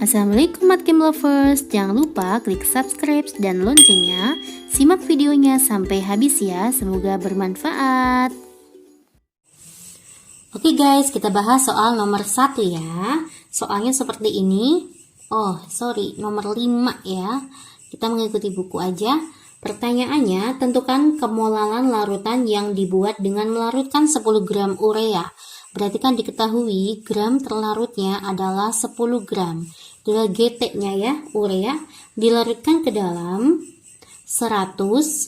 Assalamualaikum Matkim Lovers, jangan lupa klik subscribe dan loncengnya. Simak videonya sampai habis ya, semoga bermanfaat. Oke guys, kita bahas soal nomor 1 ya. Soalnya seperti ini. Nomor 5 ya. Kita mengikuti buku aja. Pertanyaannya, tentukan kemolalan larutan yang dibuat dengan melarutkan 10 gram urea. Berarti kan diketahui gram terlarutnya adalah 10 gram. Adalah GT-nya ya, urea dilarutkan ke dalam 100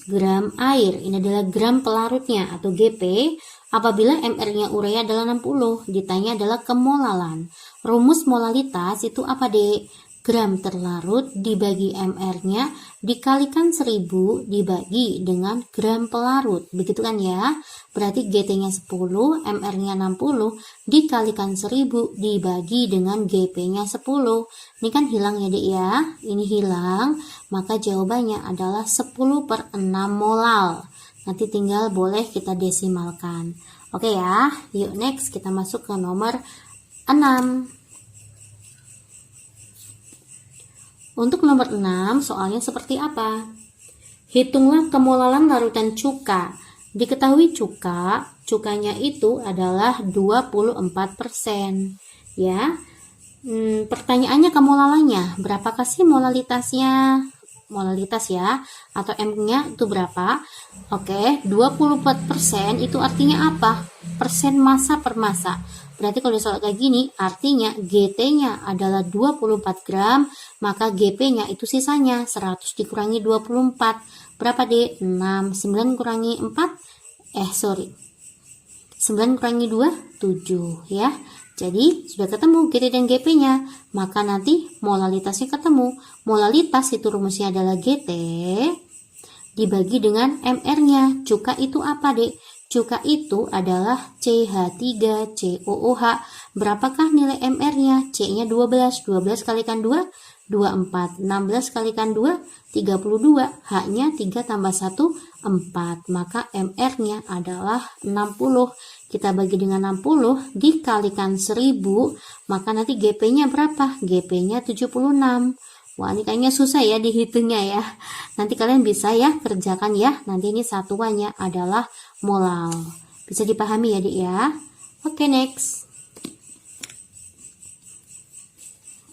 gram air. Ini adalah gram pelarutnya atau GP. Apabila MR-nya urea adalah 60, ditanya adalah kemolalan. Rumus molalitas itu apa, Dek? Gram terlarut dibagi MR-nya dikalikan 1000 dibagi dengan gram pelarut. Begitu kan ya? Berarti GT-nya 10, MR-nya 60 dikalikan 1000 dibagi dengan GP-nya 10. Ini kan hilang ya, Dek ya? Ini hilang, maka jawabannya adalah 10/6 molal. Nanti tinggal boleh kita desimalkan. Oke ya, yuk next kita masuk ke nomor 6. Untuk nomor 6, soalnya seperti apa? Hitunglah kemolalan larutan cuka. Diketahui cukanya itu adalah 24%. Ya. Pertanyaannya kemolalannya, berapakah sih molalitasnya? Molalitas ya, atau M-nya itu berapa? Oke, 24% itu artinya apa? Persen massa per massa. Berarti kalau soal kayak gini, artinya GT-nya adalah 24 gram, maka GP-nya itu sisanya 100 dikurangi 24. Berapa, Dek? 6. 9 kurangi 4? 9 kurangi 2? 7 ya. Jadi sudah ketemu GT dan GP-nya, maka nanti molalitasnya ketemu. Molalitas itu rumusnya adalah GT dibagi dengan MR-nya. Cuka itu apa, Dek? Cuka itu adalah CH3COOH. Berapakah nilai MR-nya? C-nya 12. 12 kalikan 2, 24. 16 kalikan 2, 32. H-nya 3 tambah 1, 4. Maka MR-nya adalah 60. Kita bagi dengan 60 dikalikan 1000, maka nanti GP-nya berapa? GP-nya 76. Wah, ini kayaknya susah ya dihitungnya ya. Nanti kalian bisa ya kerjakan ya. Nanti ini satuannya adalah molal. Bisa dipahami ya, Dik ya. Oke, next.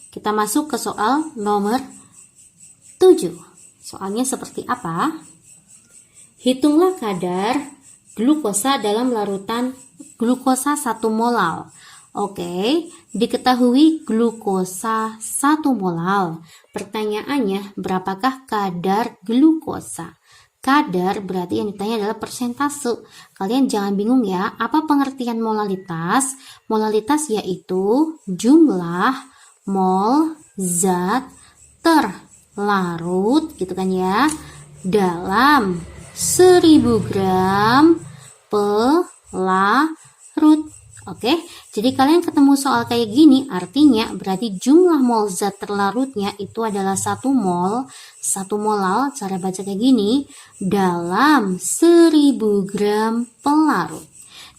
Kita masuk ke soal nomor 7. Soalnya seperti apa? Hitunglah kadar glukosa dalam larutan glukosa 1 molal. Oke, diketahui glukosa 1 molal. Pertanyaannya, berapakah kadar glukosa? Kadar berarti yang ditanya adalah persentase. Kalian jangan bingung ya, apa pengertian molalitas? Molalitas yaitu jumlah mol zat terlarut, gitu kan ya, dalam 1000 gram pelarut. Oke, jadi kalian ketemu soal kayak gini, artinya berarti jumlah mol zat terlarutnya itu adalah 1 mol, 1 molal, cara baca kayak gini, dalam 1000 gram pelarut.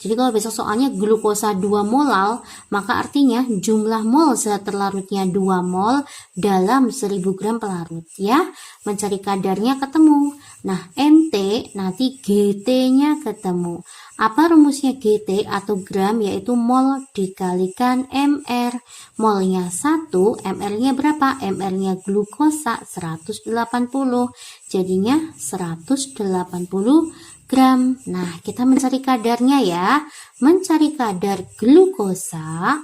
Jadi kalau besok soalnya glukosa 2 molal, maka artinya jumlah mol zat terlarutnya 2 mol dalam 1000 gram pelarut ya. Mencari kadarnya ketemu. Nah, MT nanti GT-nya ketemu. Apa rumusnya GT atau gram? Yaitu mol dikalikan MR. Molnya 1, MR-nya berapa? MR-nya glukosa 180. Jadinya 180 gram. Nah, kita mencari kadarnya ya. Mencari kadar glukosa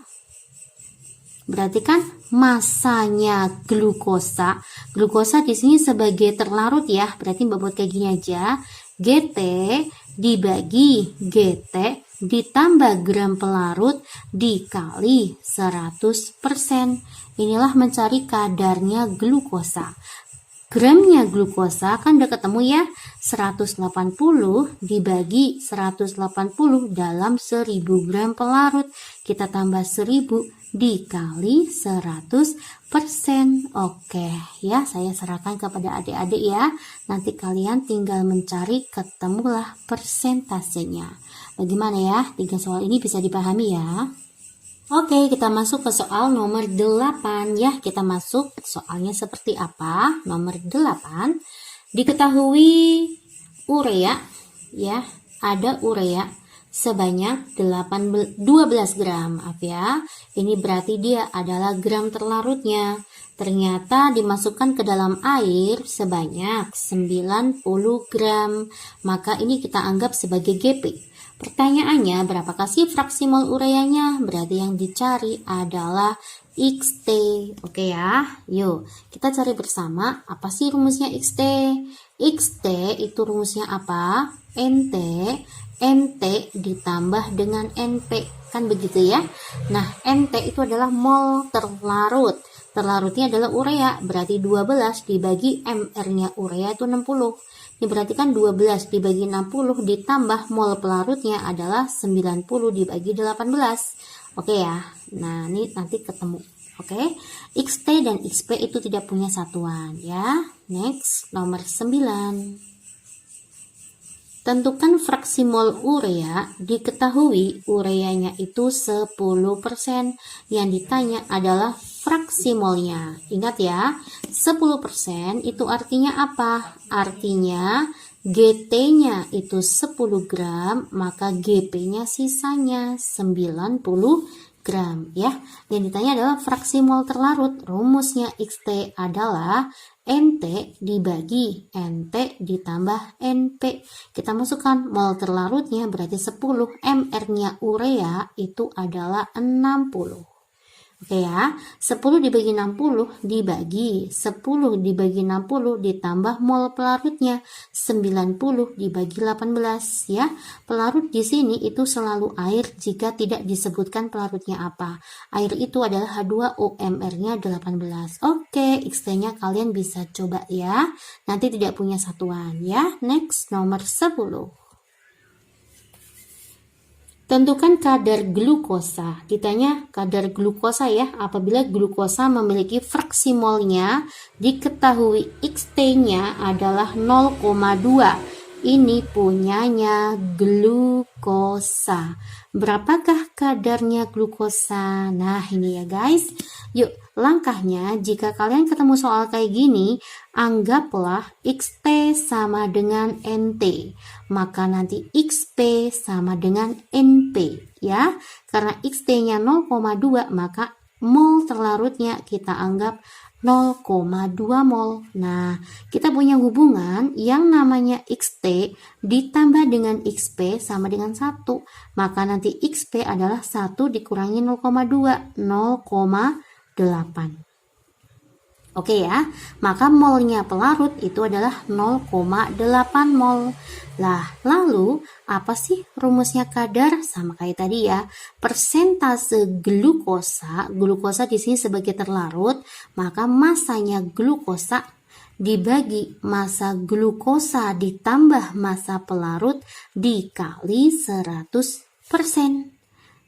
berarti kan masanya glukosa. Glukosa di sini sebagai terlarut ya. Berarti Mbak buat kayak gini aja. GT dibagi GT ditambah gram pelarut dikali 100%. Inilah mencari kadarnya glukosa. Gramnya glukosa kan udah ketemu ya, 180 dibagi 180 dalam 1000 gram pelarut. Kita tambah 1000 dikali 100%. Oke ya, saya serahkan kepada adik-adik ya. Nanti kalian tinggal mencari, ketemulah persentasenya. Bagaimana ya? 3 soal ini bisa dipahami ya? Oke, kita masuk ke soal nomor 8 ya. Kita masuk soalnya seperti apa? Nomor 8. Diketahui urea ya, ada urea sebanyak 12 gram. Maaf ya. Ini berarti dia adalah gram terlarutnya. Ternyata dimasukkan ke dalam air sebanyak 90 gram. Maka ini kita anggap sebagai GP. Pertanyaannya, berapakah sih fraksi mol ureanya? Berarti yang dicari adalah XT. Oke ya, yuk kita cari bersama apa sih rumusnya XT. XT itu rumusnya apa? NT ditambah dengan NP, kan begitu ya. Nah, NT itu adalah mol terlarut. Terlarutnya adalah urea, berarti 12 dibagi MR-nya urea itu 60. Ini berarti kan 12 dibagi 60 ditambah mol pelarutnya adalah 90 dibagi 18. Oke ya. Nah, ini nanti ketemu. Oke. XT dan XP itu tidak punya satuan ya. Next, nomor 9. Tentukan fraksi mol urea, diketahui ureanya itu 10%. Yang ditanya adalah fraksi molnya. Ingat ya, 10% itu artinya apa? Artinya GT-nya itu 10 gram, maka GP-nya sisanya 90 gram ya. Yang ditanya adalah fraksi mol terlarut. Rumusnya XT adalah NT dibagi NT ditambah NP. Kita masukkan mol terlarutnya berarti 10, MR-nya urea itu adalah 60. Oke ya, 10 dibagi 60 dibagi 10 dibagi 60 ditambah mol pelarutnya 90 dibagi 18 ya. Pelarut di sini itu selalu air jika tidak disebutkan pelarutnya apa. Air itu adalah H2O, MR-nya 18. Oke, XT-nya kalian bisa coba ya. Nanti tidak punya satuan ya. Next, nomor 10. Tentukan kadar glukosa. Ditanya kadar glukosa ya, apabila glukosa memiliki fraksi molnya, diketahui XT-nya adalah 0,2. Ini punyanya glukosa. Berapakah kadarnya glukosa? Nah, ini ya guys. Yuk, langkahnya jika kalian ketemu soal kayak gini, anggaplah XT sama dengan NT. Maka nanti XP sama dengan NP ya. Karena XT-nya 0,2 maka mol terlarutnya kita anggap 0,2 mol. Nah, kita punya hubungan yang namanya XT ditambah dengan XP sama dengan 1. Maka nanti XP adalah 1 dikurangi 0,2, 0,8. Oke ya, maka molnya pelarut itu adalah 0,8 mol. Lah, lalu apa sih rumusnya kadar? Sama kayak tadi ya, persentase glukosa, glukosa di sini sebagai terlarut, maka masanya glukosa dibagi massa glukosa ditambah massa pelarut dikali 100%.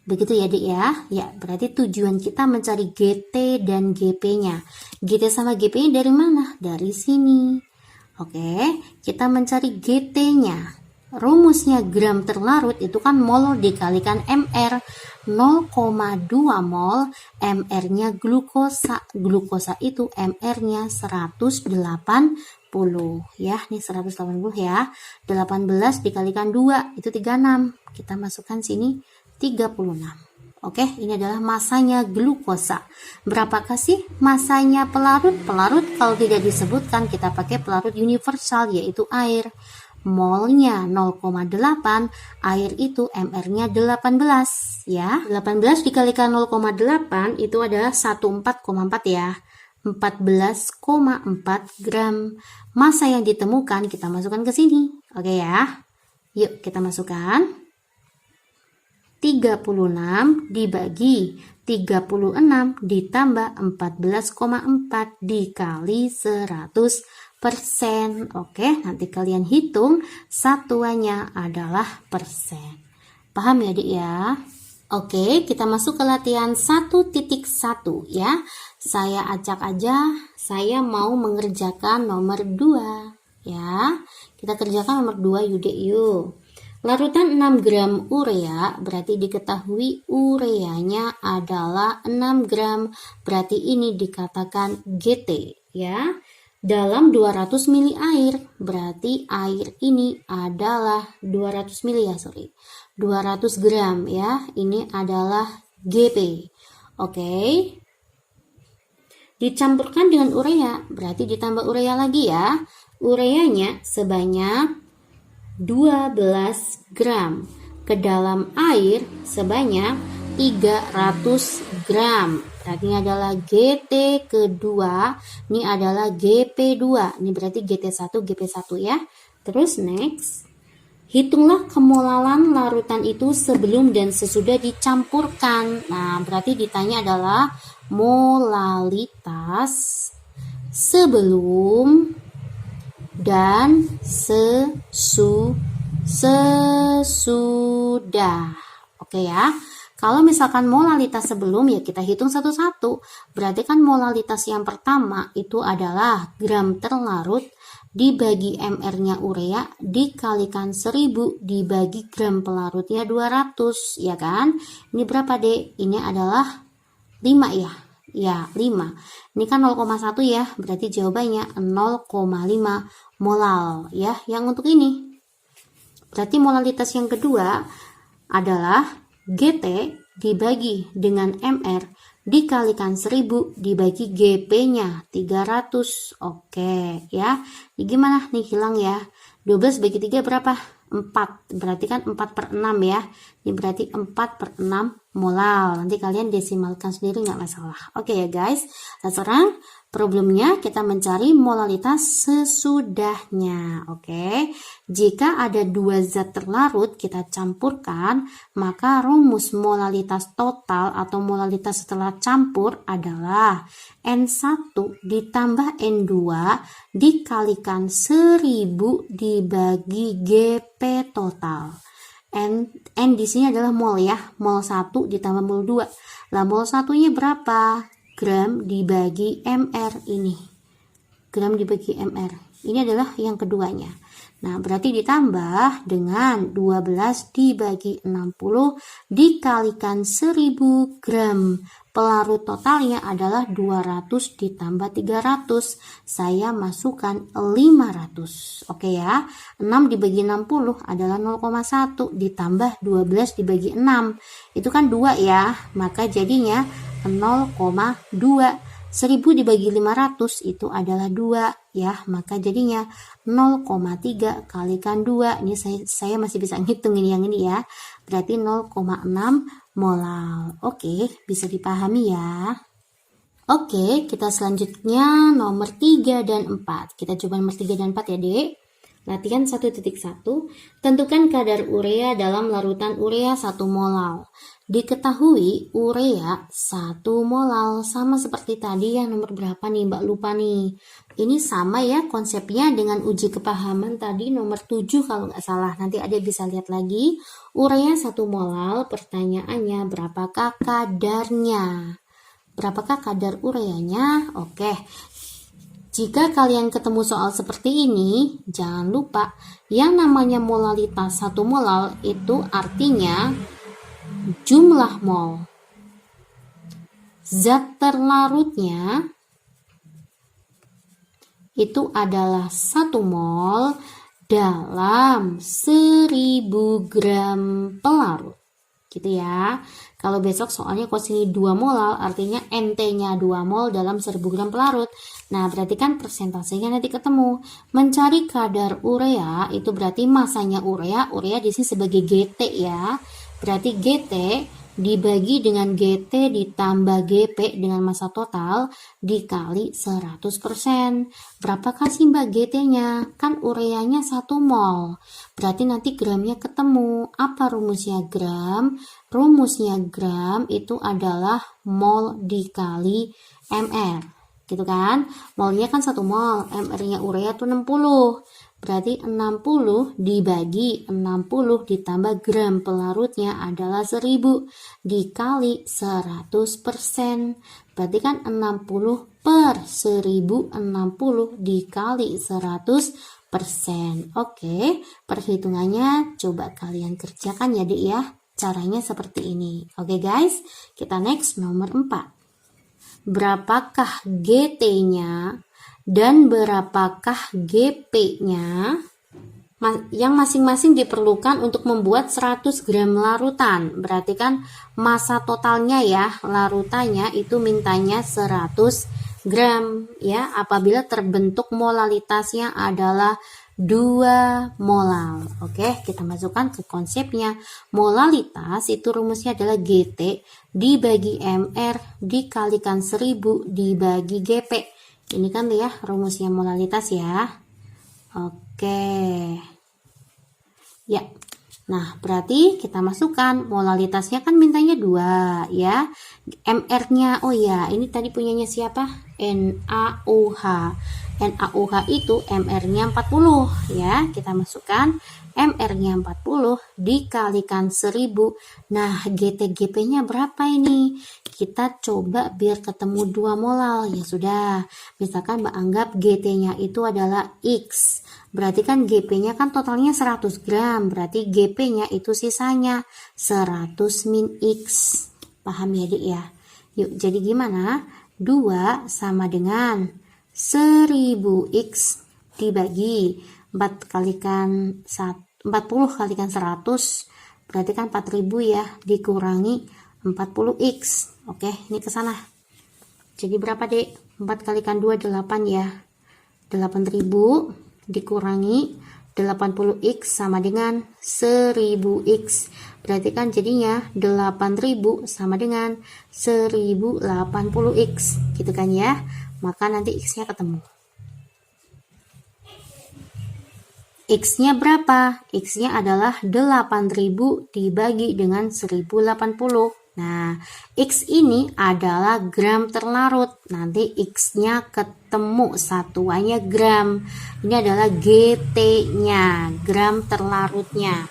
Begitu ya Dik ya. Ya, berarti tujuan kita mencari GT dan GP-nya. GT sama GP-nya dari mana? Dari sini. Oke, kita mencari GT-nya. Rumusnya gram terlarut itu kan mol dikalikan MR. 0,2 mol, MR-nya glukosa. Glukosa itu MR-nya 180 ya. Nih 180 ya. 18 dikalikan 2 itu 36. Kita masukkan sini 36. Oke, ini adalah masanya glukosa. Berapakah sih masanya pelarut? Pelarut kalau tidak disebutkan kita pakai pelarut universal yaitu air. Molnya 0,8, air itu MR-nya 18 ya. 18 dikalikan 0,8 itu adalah 14,4 ya. 14,4 gram. Massa yang ditemukan kita masukkan ke sini. Oke ya. Yuk kita masukkan. 36 dibagi 36 ditambah 14,4 dikali 100%. Oke, nanti kalian hitung satuannya adalah persen. Paham ya Dik ya? Oke, kita masuk ke latihan 1.1 ya. Saya acak aja, saya mau mengerjakan nomor 2 ya. Kita kerjakan nomor 2 yuk Dik yuk. Larutan 6 gram urea, berarti diketahui ureanya adalah 6 gram, berarti ini dikatakan GT ya. Dalam 200 mili air, berarti air ini adalah 200 mili ya, 200 gram ya, ini adalah GP. Oke. Dicampurkan dengan urea, berarti ditambah urea lagi ya. Ureanya sebanyak 12 gram ke dalam air sebanyak 300 gram. Berarti ini adalah GT kedua, ini adalah GP2. Ini berarti GT1, GP1 ya. Terus next. Hitunglah kemolalan larutan itu sebelum dan sesudah dicampurkan. Nah, berarti ditanya adalah molalitas sebelum dan sesudah. Oke ya. Kalau misalkan molalitas sebelum ya kita hitung satu-satu. Berarti kan molalitas yang pertama itu adalah gram terlarut dibagi mR-nya urea dikalikan 1000 dibagi gram pelarutnya 200 ya kan. Ini berapa Dek? Ini adalah 5 ya. Ya 5. Ini kan 0,1 ya. Berarti jawabannya 0,5 molal ya yang untuk ini. Berarti molalitas yang kedua adalah GT dibagi dengan MR dikalikan 1000 dibagi GP-nya 300. Oke ya. Ini gimana nih hilang ya? 12 bagi 3 berapa? 4. Berarti kan 4/6 ya. Ini berarti 4/6 molal. Nanti kalian desimalkan sendiri nggak masalah. Oke ya guys. Nah sekarang problemnya kita mencari molalitas sesudahnya. Oke. Jika ada dua zat terlarut kita campurkan, maka rumus molalitas total atau molalitas setelah campur adalah N1 ditambah N2 dikalikan 1000 dibagi GP total. N di sini adalah mol ya, mol 1 ditambah mol 2. Lah mol satunya berapa? Gram dibagi mR ini. Gram dibagi mR. Ini adalah yang keduanya. Nah, berarti ditambah dengan 12 dibagi 60 dikalikan 1000 gram. Pelarut totalnya adalah 200 ditambah 300. Saya masukkan 500. Oke ya. 6 dibagi 60 adalah 0,1 ditambah 12 dibagi 6. Itu kan 2 ya. Maka jadinya 0,2. 1000 dibagi 500 itu adalah 2 ya, maka jadinya 0,3 kalikan 2. Ini saya masih bisa ngitung ini yang ini ya. Berarti 0,6 molal. Oke, bisa dipahami ya. Oke, kita selanjutnya nomor 3 dan 4. Kita coba nomor 3 dan 4 ya, Dek. Latihan 1.1. Tentukan kadar urea dalam larutan urea 1 molal. Diketahui urea 1 molal sama seperti tadi yang nomor berapa nih Mbak lupa nih. Ini sama ya konsepnya dengan uji kepahaman tadi nomor 7 kalau nggak salah. Nanti Adik bisa lihat lagi. Urea 1 molal, pertanyaannya berapakah kadarnya? Berapakah kadar ureanya? Oke. Jika kalian ketemu soal seperti ini, jangan lupa yang namanya molalitas 1 molal itu artinya jumlah mol. Zat terlarutnya itu adalah 1 mol dalam 1000 gram pelarut. Gitu ya. Kalau besok soalnya kalau sini 2 molal artinya NT-nya 2 mol dalam 1000 gram pelarut. Nah, berarti kan persentasenya nanti ketemu. Mencari kadar urea itu berarti masanya urea di sini sebagai GT ya. Berarti GT dibagi dengan GT ditambah GP dengan massa total dikali 100%. Berapakah sih Mbak GT-nya? Kan ureanya 1 mol. Berarti nanti gramnya ketemu. Apa rumusnya gram? Rumusnya gram itu adalah mol dikali mR. Gitu kan? Molnya kan 1 mol. mR-nya urea tuh 60. Berarti 60 dibagi 60 ditambah gram pelarutnya adalah 1000 dikali 100%. Berarti kan 60 per 1000, 60 dikali 100 Oke, perhitungannya coba kalian kerjakan ya Dek ya. Caranya seperti ini. Oke guys, kita next nomor 4. Berapakah GT-nya dan berapakah GP-nya yang masing-masing diperlukan untuk membuat 100 gram larutan. Berarti kan masa totalnya ya, larutannya itu mintanya 100 gram ya, apabila terbentuk molalitasnya adalah 2 molal. Oke, kita masukkan ke konsepnya. Molalitas itu rumusnya adalah GT dibagi MR dikalikan 1000 dibagi GP. Ini kan ya rumusnya molalitas ya. Oke. Ya. Nah, berarti kita masukkan molalitasnya kan mintanya 2 ya. MR-nya, oh ya, ini tadi punyanya siapa? NaOH. NaOH itu MR-nya 40 ya. Kita masukkan MR-nya 40 dikalikan 1000. Nah, GT-GP-nya berapa ini? Kita coba biar ketemu 2 molal. Ya sudah. Misalkan Mbak anggap GT-nya itu adalah X. Berarti kan GP-nya kan totalnya 100 gram. Berarti GP-nya itu sisanya 100 min X. Paham ya Dik ya? Yuk, jadi gimana? 2 sama dengan 1000X dibagi 40 kalikan 100. Berarti kan 4000 ya, dikurangi 40X. Oke, ini ke sana. Jadi berapa Dek? 4 kalikan 2 8 ya. 8000 dikurangi 80x sama dengan 1000x. Berarti kan jadinya 8000 sama dengan 1080x. Gitu kan ya. Maka nanti x-nya ketemu. X-nya berapa? X-nya adalah 8000 dibagi dengan 1080. Nah, X ini adalah gram terlarut. Nanti X-nya ketemu, satuannya gram. Ini adalah GT-nya, gram terlarutnya.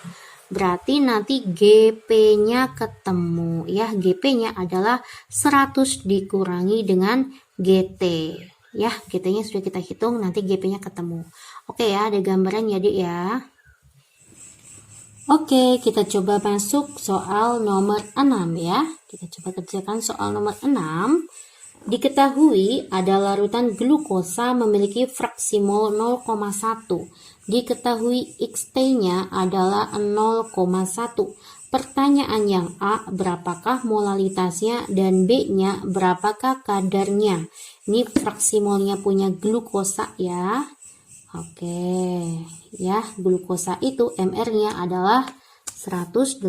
Berarti nanti GP-nya ketemu. Ya, GP-nya adalah 100 dikurangi dengan GT. Ya, GT-nya sudah kita hitung, nanti GP-nya ketemu. Oke ya, ada gambaran ya, Dik ya. Oke, kita coba masuk soal nomor 6 ya. Kita coba kerjakan soal nomor 6. Diketahui ada larutan glukosa memiliki fraksi mol 0,1. Diketahui XT-nya adalah 0,1. Pertanyaan yang A, berapakah molalitasnya, dan B-nya berapakah kadarnya. Ini fraksi molnya punya glukosa ya. Oke, ya, glukosa itu MR-nya adalah 180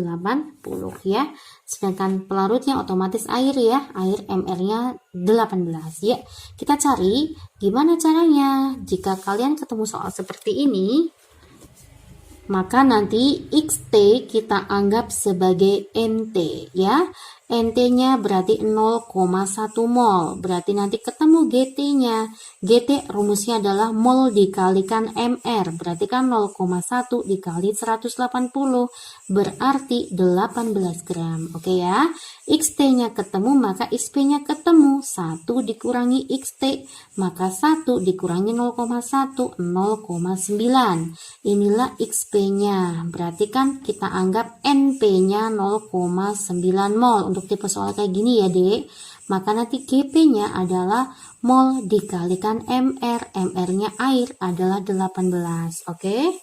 ya. Sedangkan pelarutnya otomatis air ya. Air MR-nya 18 ya. Kita cari gimana caranya. Jika kalian ketemu soal seperti ini, maka nanti XT kita anggap sebagai NT ya. NT-nya berarti 0,1 mol. Berarti nanti ketemu GT-nya. GT rumusnya adalah mol dikalikan MR. Berarti kan 0,1 dikali 180. Berarti 18 gram. Oke ya. XT-nya ketemu, maka XP-nya ketemu. 1 dikurangi XT. Maka 1 dikurangi 0,1. 0,9. Inilah XP-nya. Berarti kan kita anggap NP-nya 0,9 mol. Untuk tipe soal kayak gini ya Dek, maka nanti GP-nya adalah mol dikalikan MR. MR-nya air adalah 18. Oke,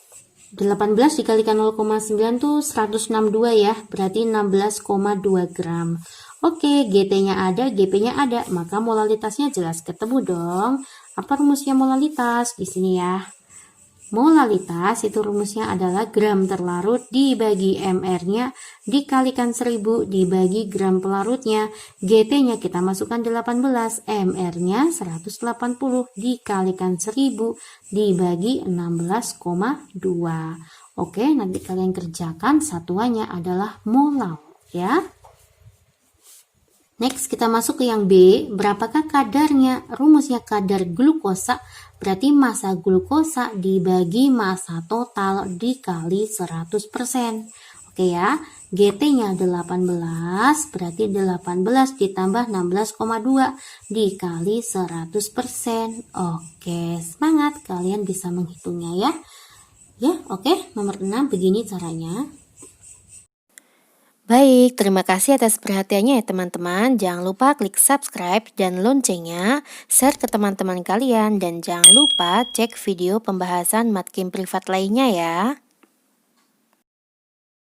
18 dikalikan 0,9 tuh 162 ya, berarti 16,2 gram. Oke, GT-nya ada, GP-nya ada, maka molalitasnya jelas ketemu dong. Apa rumusnya molalitas di sini ya? Molalitas itu rumusnya adalah gram terlarut dibagi MR-nya dikalikan 1000 dibagi gram pelarutnya. GT-nya kita masukkan 18, MR-nya 180 dikalikan 1000 dibagi 16,2. Oke, nanti kalian kerjakan, satuannya adalah molal ya. Next kita masuk ke yang B, berapakah kadarnya? Rumusnya kadar glukosa berarti massa glukosa dibagi massa total dikali 100%. Oke ya, GT-nya 18, berarti 18 ditambah 16,2 dikali 100%. Oke, semangat, kalian bisa menghitungnya ya. Ya, oke, nomor 6 begini caranya. Baik, terima kasih atas perhatiannya ya teman-teman. Jangan lupa klik subscribe dan loncengnya, share ke teman-teman kalian, dan jangan lupa cek video pembahasan matkim privat lainnya ya.